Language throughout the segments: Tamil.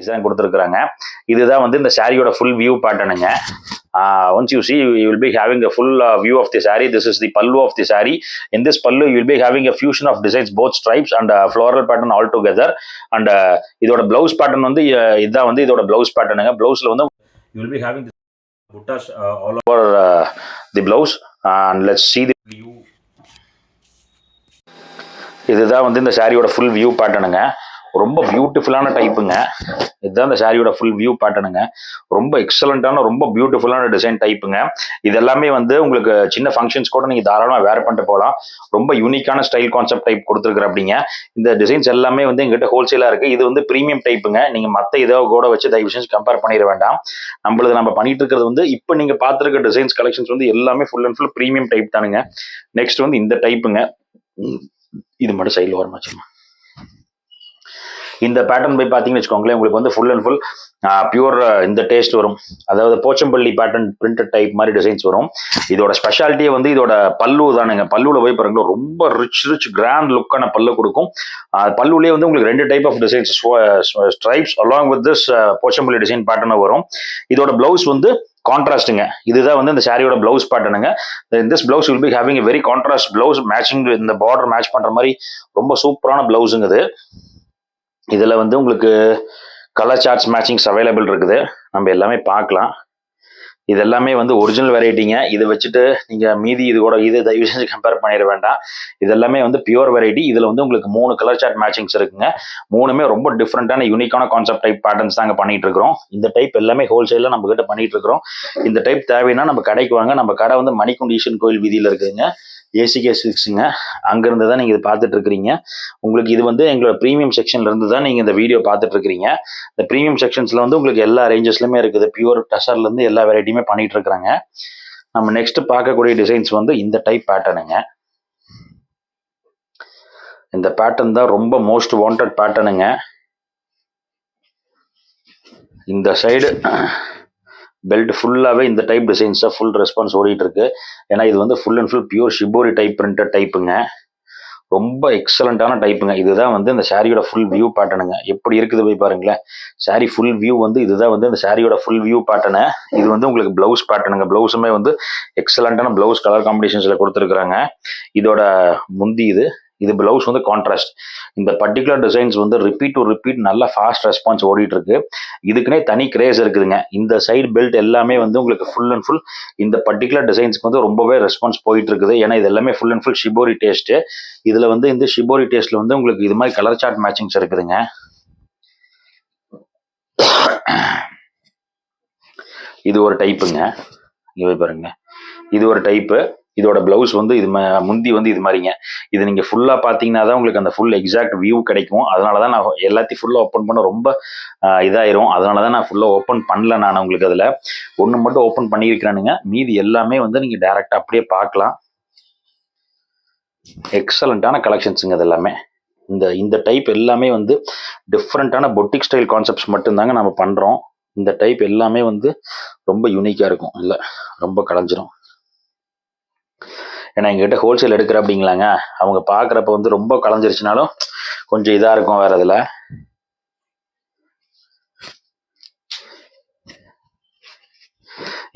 டிசைன் கொடுத்துருக்காங்க. இதுதான் வந்து இந்த சாரியோட ஃபுல் வியூ பேட்டர்னுங்க. Once you see, you will be having a full view of the saree. This is the pallu of the saree. In this pallu, you will be having a fusion of designs, both stripes and floral pattern all together. And இதோட blouse pattern வந்து இதுதான் வந்து இதோட blouse patternங்க. Blouseல வந்து you will be having this buttas all over the blouse. And let's see the view. இதுதான் வந்து இந்த சாரியோட ஃபுல் வியூ பேட்டர்னுங்க. ரொம்ப பியூட்டிஃபுல்லான டைப்புங்க. இதுதான் இந்த சாரியோட ஃபுல் வியூ பேட்டர்னுங்க. ரொம்ப எக்ஸலண்டான ரொம்ப பியூட்டிஃபுல்லான டிசைன் டைப்புங்க. இது எல்லாமே வந்து உங்களுக்கு சின்ன ஃபங்க்ஷன்ஸ் கூட நீங்கள் தாராளமாக வேர் பண்ணிட்டு போகலாம். ரொம்ப யூனிக்கான ஸ்டைல் கான்செப்ட் டைப் கொடுத்துருக்குற அப்படிங்க. இந்த டிசைன்ஸ் எல்லாமே வந்து எங்கிட்ட ஹோல்சேலாக இருக்குது. இது வந்து ப்ரீமியம் டைப்புங்க. நீங்கள் மற்ற இதோ கூட வச்சு தயவு செஞ்சு கம்பேர் பண்ணிட வேண்டாம். நம்ம பண்ணிட்டு இருக்கிறது வந்து இப்போ நீங்கள் பார்த்துருக்க டிசைன்ஸ் கலெக்ஷன்ஸ் வந்து எல்லாமே full and full premium type தானுங்க. நெக்ஸ்ட் வந்து இந்த டைப்புங்க. இது மட்டும் சைடில் வரமாச்சுமா. இந்த பேட்டர்ன் போய் பார்த்தீங்கன்னு வச்சுக்கோங்களேன், உங்களுக்கு வந்து ஃபுல் அண்ட் ஃபுல் பியூர் இந்த டேஸ்ட் வரும். அதாவது போச்சம்பள்ளி பேட்டர்ன் பிரிண்டட் டைப் மாதிரி டிசைன்ஸ் வரும். இதோட ஸ்பெஷாலிட்டியே வந்து இதோட பல்லு தானுங்க. பல்லுவில் போய் பாருங்க, ரொம்ப ரிச் கிராண்ட் லுக்கான பல்லு கொடுக்கும். பல்லுலேயே வந்து உங்களுக்கு 2 type of designs stripes along with this Pochampally design pattern வரும். இதோட பிளவுஸ் வந்து கான்ட்ராஸ்ட்டுங்க. இதுதான் வந்து இந்த சாரியோட பிளவுஸ் பேட்டர்னுங்க. This blouse will be having a very contrast blouse matching இந்த பார்டர் மேட்ச் பண்ற மாதிரி ரொம்ப சூப்பரான பிளவுஸுங்க இது. இதில் வந்து உங்களுக்கு கலர் சார்ட்ஸ் மேட்சிங்ஸ் அவைலபிள் இருக்குது. நம்ம எல்லாமே பார்க்கலாம். இது எல்லாமே வந்து ஒரிஜினல் வெரைட்டிங்க. இதை வச்சுட்டு நீங்கள் மீதி இது கூட இது தயவு செஞ்சு கம்பேர் பண்ணிட வேண்டாம். இது எல்லாமே வந்து பியூர் வெரைட்டி. இதில் வந்து உங்களுக்கு 3 கலர் சார்ட் மேட்சிங்ஸ் இருக்குங்க. 3மே ரொம்ப டிஃப்ரெண்டான யூனிக்கான கான்செப்ட் டைப் பேட்டர்ன்ஸ் தாங்க பண்ணிட்டு இருக்கிறோம். இந்த டைப் எல்லாமே ஹோல்சேலில் நம்ம கிட்ட பண்ணிட்டு இருக்கிறோம். இந்த டைப் தேவைன்னா நம்ம கடைக்கு வாங்க. நம்ம கடை வந்து மணிக்குண்டு ஈஸ்வரன் கோயில் வீதியில் இருக்குதுங்க. ஏசிகே சில்க்ஸுங்க. அங்கேருந்து தான் நீங்கள் இது பார்த்துட்டு இருக்கிறீங்க. உங்களுக்கு இது வந்து எங்களோட ப்ரீமியம் செக்ஷன்ல இருந்து தான் நீங்கள் இந்த வீடியோ பார்த்துட்டு இருக்கிறீங்க. இந்த ப்ரீமியம் செக்ஷன்ஸில் வந்து உங்களுக்கு எல்லா ரேஞ்சஸ்லையுமே இருக்குது. பியூர் டசர்லேருந்து எல்லா வெரைட்டியுமே பண்ணிட்டு இருக்கிறாங்க. நம்ம நெக்ஸ்ட் பார்க்கக்கூடிய டிசைன்ஸ் வந்து இந்த டைப் பேட்டர்னுங்க. இந்த பேட்டர்ன் தான் ரொம்ப மோஸ்ட் வாண்டட் பேட்டர்னுங்க. இந்த சைடு பெல்ட் ஃபுல்லாகவே இந்த டைப் டிசைன்ஸாக ஃபுல் ரெஸ்பான்ஸ் ஓடிட்டு இருக்கு. ஏன்னா இது வந்து full and full pure shibori type printed டைப்புங்க. ரொம்ப எக்ஸலண்டான டைப்புங்க. இதுதான் வந்து இந்த சாரியோட ஃபுல் வியூ பேட்டர்னுங்க. எப்படி இருக்குது போய் பாருங்களேன். சாரி ஃபுல் வியூ வந்து இதுதான் வந்து இந்த சாரியோட ஃபுல் வியூ பேட்டர்னு. இது வந்து உங்களுக்கு பிளவுஸ் பேட்டர்னுங்க. பிளவுஸுமே வந்து எக்ஸலண்டான பிளவுஸ் கலர் காம்பினேஷன்ஸில் கொடுத்துருக்குறாங்க. இதோட முந்தி இது பிளவுஸ் வந்து கான்ட்ராஸ்ட். இந்த பர்டிகுலர் டிசைன்ஸ் வந்து ரிப்பீட் டு ரிப்பீட் நல்ல ஃபாஸ்ட் ரெஸ்பான்ஸ் ஓடிட்டு இருக்கு. இதுக்குன்னே தனி கிரேஸ் இருக்குதுங்க. இந்த சைடு பெல்ட் எல்லாமே வந்து உங்களுக்கு ஃபுல் அண்ட் ஃபுல் இந்த பர்டிகுலர் டிசைன்ஸ்க்கு வந்து ரொம்பவே ரெஸ்பான்ஸ் போயிட்டு இருக்குது. ஏன்னா இது எல்லாமே full and full shibori taste. இதுல வந்து இந்த ஷிபோரி டேஸ்ட்ல வந்து உங்களுக்கு இது மாதிரி கலர் சார்ட் மேட்சிங்ஸ் இருக்குதுங்க. இது ஒரு டைப்புங்க. இங்க பாருங்க, இது ஒரு டைப்பு. இதோட பிளவுஸ் வந்து இது முந்தி வந்து இது மாதிரிங்க. இது நீங்க ஃபுல்லா பாத்தீங்கன்னா தான் உங்களுக்கு அந்த ஃபுல் எக்ஸாக்ட் வியூ கிடைக்கும். அதனாலதான் நான் எல்லாத்தையும் ஃபுல்லா ஓப்பன் பண்ண ரொம்ப இதாயிரும். அதனாலதான் நான் ஃபுல்லா ஓப்பன் பண்ணல. நான் உங்களுக்கு அதுல ஒண்ணு மட்டும் ஓப்பன் பண்ணியிருக்கிறேனுங்க. மீதி எல்லாமே வந்து நீங்க டைரக்டா அப்படியே பார்க்கலாம். எக்ஸலண்டான கலெக்ஷன்ஸுங்க இது எல்லாமே. இந்த டைப் எல்லாமே வந்து டிஃப்ரெண்டான பொட்டிக் ஸ்டைல் கான்செப்ட்ஸ் மட்டும்தாங்க நம்ம பண்றோம். இந்த டைப் எல்லாமே வந்து ரொம்ப யூனிக்கா இருக்கும். இல்ல ரொம்ப கலைஞ்சிரும். ஏன்னா எங்ககிட்ட ஹோல்சேல் எடுக்கிற அப்படிங்களாங்க, அவங்க பார்க்குறப்ப வந்து ரொம்ப கலைஞ்சிருச்சுனாலும் கொஞ்சம் இதாக இருக்கும். வேற இதில்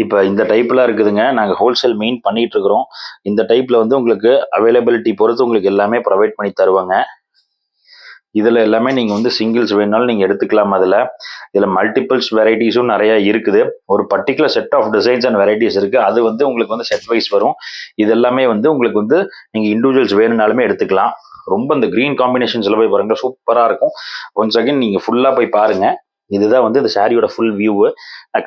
இப்போ இந்த டைப்லாம் இருக்குதுங்க. நாங்கள் ஹோல்சேல் மெயின் பண்ணிட்டு இருக்கிறோம். இந்த டைப்பில் வந்து உங்களுக்கு அவைலபிலிட்டி பொறுத்து உங்களுக்கு எல்லாமே ப்ரொவைட் பண்ணி தருவாங்க. இதில் எல்லாமே நீங்கள் வந்து சிங்கிள்ஸ் வேணாலும் நீங்கள் எடுத்துக்கலாம். இதில் மல்டிபிள்ஸ் வெரைட்டிஸும் நிறையா இருக்குது. ஒரு particular set of designs and varieties இருக்குது. அது வந்து உங்களுக்கு வந்து செட் வைஸ் வரும். இது எல்லாமே வந்து உங்களுக்கு வந்து நீங்கள் இண்டிவிஜுவல்ஸ் வேணும்னாலுமே எடுத்துக்கலாம். ரொம்ப இந்த க்ரீன் காம்பினேஷன்ஸில் போய் பாருங்க, சூப்பராக இருக்கும். ஒன்ஸ் அகைன் நீங்கள் ஃபுல்லாக போய் பாருங்கள். இதுதான் வந்து இந்த சாரியோட ஃபுல் வியூவு.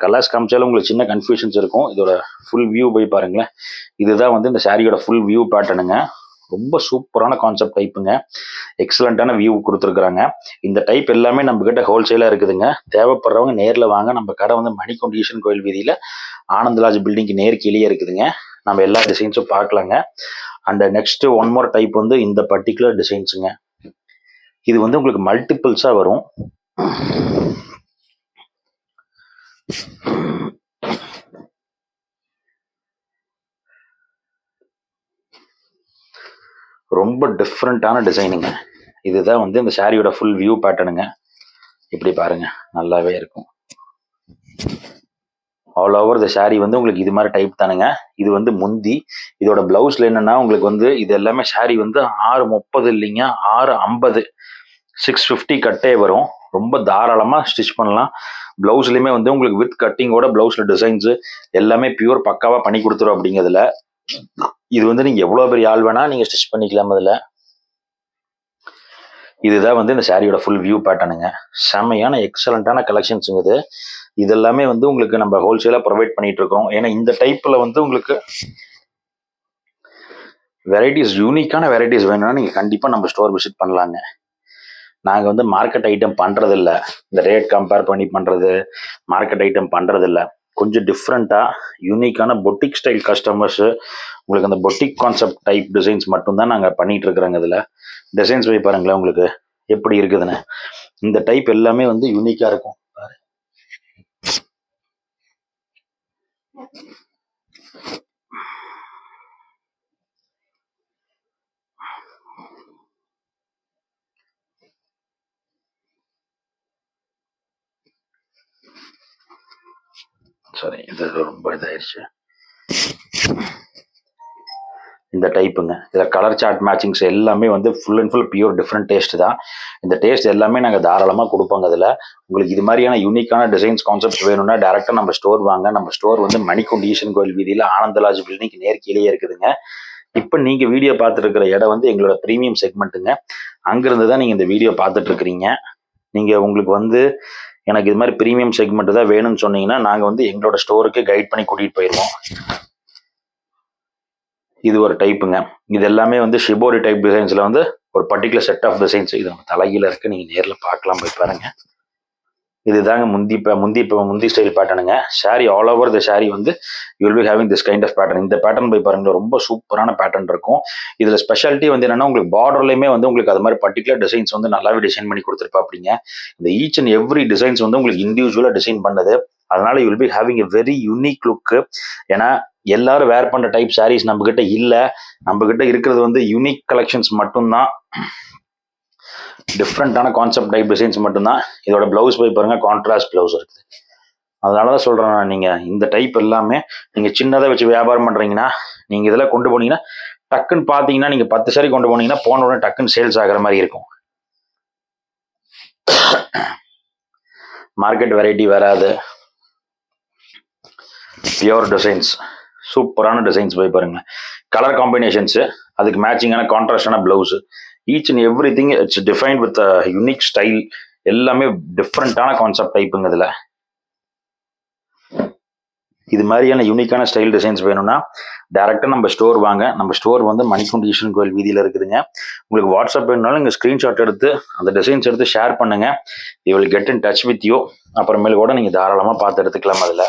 கலர்ஸ் காமிச்சாலும் உங்களுக்கு சின்ன கன்ஃபியூஷன்ஸ் இருக்கும். இதோட ஃபுல் வியூ போய் பாருங்களேன். இதுதான் வந்து இந்த சாரியோட ஃபுல் வியூ பேட்டர்னுங்க. ரொம்ப சூப்பரான கான்செப்ட் டைப்புங்க. எக்ஸலண்டான வியூ கொடுத்துருக்குறாங்க. இந்த டைப் எல்லாமே நம்ம கிட்ட ஹோல்சேலாக இருக்குதுங்க. தேவைப்படுறவங்க நேரில் வாங்க. நம்ம கடை வந்து மணிக்குண்டு ஈஸ்வரன் கோயில் வீதியில் ஆனந்தராஜ் பில்டிங்க்கு நேர் கீழே இருக்குதுங்க. நம்ம எல்லா டிசைன்ஸும் பார்க்கலாங்க. And next one more type வந்து இந்த பர்டிகுலர் டிசைன்ஸுங்க. இது வந்து உங்களுக்கு மல்டிபிள்ஸாக வரும். ரொம்ப டிஃப்ரெண்ட்டான டிசைனுங்க. இதுதான் வந்து இந்த சாரியோட ஃபுல் வியூ பேட்டர்னுங்க. இப்படி பாருங்க, நல்லாவே இருக்கும். ஆல் ஓவர் த சாரீ வந்து உங்களுக்கு இது மாதிரி டைப் தானுங்க. இது வந்து முந்தி. இதோட பிளவுஸ்ல என்னன்னா உங்களுக்கு வந்து இது எல்லாமே சாரீ வந்து 630 இல்லைங்க, 650, 650 கட்டே வரும். ரொம்ப தாராளமா ஸ்டிச் பண்ணலாம். பிளவுஸ்லயுமே வந்து உங்களுக்கு வித் கட்டிங்கோட பிளவுஸ்ல டிசைன்ஸ் எல்லாமே பியூர் பக்காவா பண்ணி கொடுத்துரும். அப்படிங்கிறதுல இது வந்து நீங்க எவ்வளவு பெரிய ஆள் வேணா நீங்க ஸ்டிச் பண்ணிக்கலாம். அதுல இதுதான் வந்து இந்த சாரியோட ஃபுல் வியூ பேட்டர்னுங்க. செமையான எக்ஸலண்டான கலெக்ஷன்ஸுங்க இது. இதெல்லாமே வந்து உங்களுக்கு நம்ம ஹோல்சேலா ப்ரொவைட் பண்ணிட்டு இருக்கோம். ஏன்னா இந்த டைப்ல வந்து உங்களுக்கு வெரைட்டிஸ், யூனிக்கான வெரைட்டிஸ் வேணும்னா நீங்க கண்டிப்பா நம்ம ஸ்டோர் விசிட் பண்ணலாங்க. நாங்கள் வந்து மார்க்கெட் ஐட்டம் பண்ணுறதில்ல. இந்த ரேட் கம்பேர் பண்ணி பண்ணுறது, மார்க்கெட் ஐட்டம் பண்ணுறதில்ல. கொஞ்சம் டிஃப்ரெண்ட்டாக யூனிக்கான பொட்டிக் ஸ்டைல் கஸ்டமர்ஸு, உங்களுக்கு அந்த பொட்டிக் கான்செப்ட் டைப் டிசைன்ஸ் மட்டும்தான் நாங்கள் பண்ணிகிட்டு இருக்கிறோங்க. இதில் டிசைன்ஸ் போய் பாருங்களேன் உங்களுக்கு எப்படி இருக்குதுன்னு. இந்த டைப் எல்லாமே வந்து யூனிக்காக இருக்கும். சரி, இது ரொம்ப இதாயிடுச்சு. இந்த டைப்புங்க. இதில் கலர் சார்ட் மேட்சிங்ஸ் எல்லாமே வந்து full and full pure different taste தான். இந்த டேஸ்ட் எல்லாமே நாங்கள் தாராளமாக கொடுப்போங்க. அதில் உங்களுக்கு இது மாதிரியான யூனிக்கான டிசைன்ஸ் கான்செப்ட் வேணும்னா டேரெக்டாக நம்ம ஸ்டோர் வாங்க. நம்ம ஸ்டோர் வந்து மணிக்குண்ட ஈசன் கோயில் வீதியில் ஆனந்தலாஜ் பில்டிங் நேர் கீழே இருக்குதுங்க. இப்போ நீங்கள் வீடியோ பார்த்துட்டு இருக்கிற இடம் வந்து எங்களோட ப்ரீமியம் செக்மெண்ட்டுங்க. அங்கிருந்து தான் நீங்கள் இந்த வீடியோ பார்த்துட்டு இருக்கிறீங்க. நீங்கள் உங்களுக்கு வந்து எனக்கு இது மாதிரி ப்ரீமியம் செக்மெண்ட் தான் வேணும்னு சொன்னீங்கன்னா நாங்கள் வந்து எங்களோட ஸ்டோருக்கு கைட் பண்ணி கூட்டிகிட்டு போயிடுவோம். இது ஒரு டைப்புங்க. இது எல்லாமே வந்து ஷிபோரி டைப் டிசைன்ஸ்ல வந்து ஒரு பர்டிகுலர் செட் ஆஃப் டிசைன்ஸ். இது நம்ம தலைகீழ இருக்கு, நீங்க நேரில் பார்க்கலாம், போய் பாருங்க. இதுதாங்க முந்தி ஸ்டைல் பேட்டர்னுங்க. Sari all over the sari வந்து you will be having this kind of pattern. இந்த பேட்டர்ன் போய் பாருங்க, ரொம்ப சூப்பரான பேட்டர்ன் இருக்கும். இதுல ஸ்பெஷாலிட்டி வந்து என்னன்னா உங்களுக்கு பார்டர்லயுமே வந்து உங்களுக்கு அது மாதிரி பர்டிகுலர் டிசைன்ஸ் வந்து நல்லாவே டிசைன் பண்ணி கொடுத்துருப்பா. அப்படிங்க இந்த ஈச் அண்ட் எவ்ரி டிசைன்ஸ் வந்து உங்களுக்கு இண்டிவிஜுவலா டிசைன் பண்ணது. அதனால you will be having a very unique look. ஏன்னா எல்லாரும் வேர் பண்ற டைப் சாரீஸ் நம்ம கிட்ட இல்ல. நம்ம கிட்ட இருக்கிறது வந்து யூனிக் கலெக்ஷன்ஸ் மட்டும்தான், டிஃப்ரெண்டான கான்செப்ட் டைப் டிசைன்ஸ் மட்டும்தான். இதோட பிளவுஸ் போய் பாருங்க, கான்ட்ராஸ்ட் பிளவுஸ் இருக்குது. அதனாலதான் சொல்றேன், நீங்க இந்த டைப் எல்லாமே நீங்க சின்னதை வச்சு வியாபாரம் பண்றீங்கன்னா நீங்க இதெல்லாம் கொண்டு போனீங்கன்னா டக்குன்னு பாத்தீங்கன்னா நீங்க 10 சாரி கொண்டு போனீங்கன்னா போன உடனே டக்குன்னு சேல்ஸ் ஆகிற மாதிரி இருக்கும். மார்க்கெட் வெரைட்டி வராது. பியூர் டிசைன்ஸ், சூப்பரான டிசைன்ஸ் போய் பாருங்க. கலர் காம்பினேஷன்ஸ், அதுக்கு மேட்சிங்கான கான்ட்ராஸ்டான blouse, each and every thing it's defined with unique style. எல்லாமே டிஃப்ரெண்டான கான்செப்ட் டைப்புங்க. இதுல இது மாதிரியான யூனிக்கான ஸ்டைல் டிசைன்ஸ் வேணும்னா டேரக்டா நம்ம ஸ்டோர் வாங்க. நம்ம ஸ்டோர் வந்து மணிக்குண்ட ஈசன் கோயில் வீதியில இருக்குதுங்க. உங்களுக்கு வாட்ஸ்அப் வேணுனாலும் இங்க ஸ்கிரீன்ஷாட் எடுத்து அந்த டிசைன்ஸ் எடுத்து ஷேர் பண்ணுங்க. You will get in touch with you. அப்புறமேல கூட நீங்க தாராளமா பார்த்து எடுத்துக்கலாம். அதுல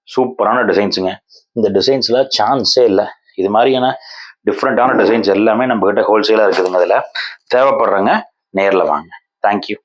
சூப்பரான டிசைன்ஸுங்க. இந்த டிசைன்ஸ்ல சான்ஸே இல்லை. இது மாதிரியான டிஃப்ரெண்டான டிசைன்ஸ் எல்லாமே நம்ம கிட்ட ஹோல்சேலா இருக்குதுங்க. அதில் தேவைப்படுறவங்க நேரில் வாங்க. தேங்க்யூ.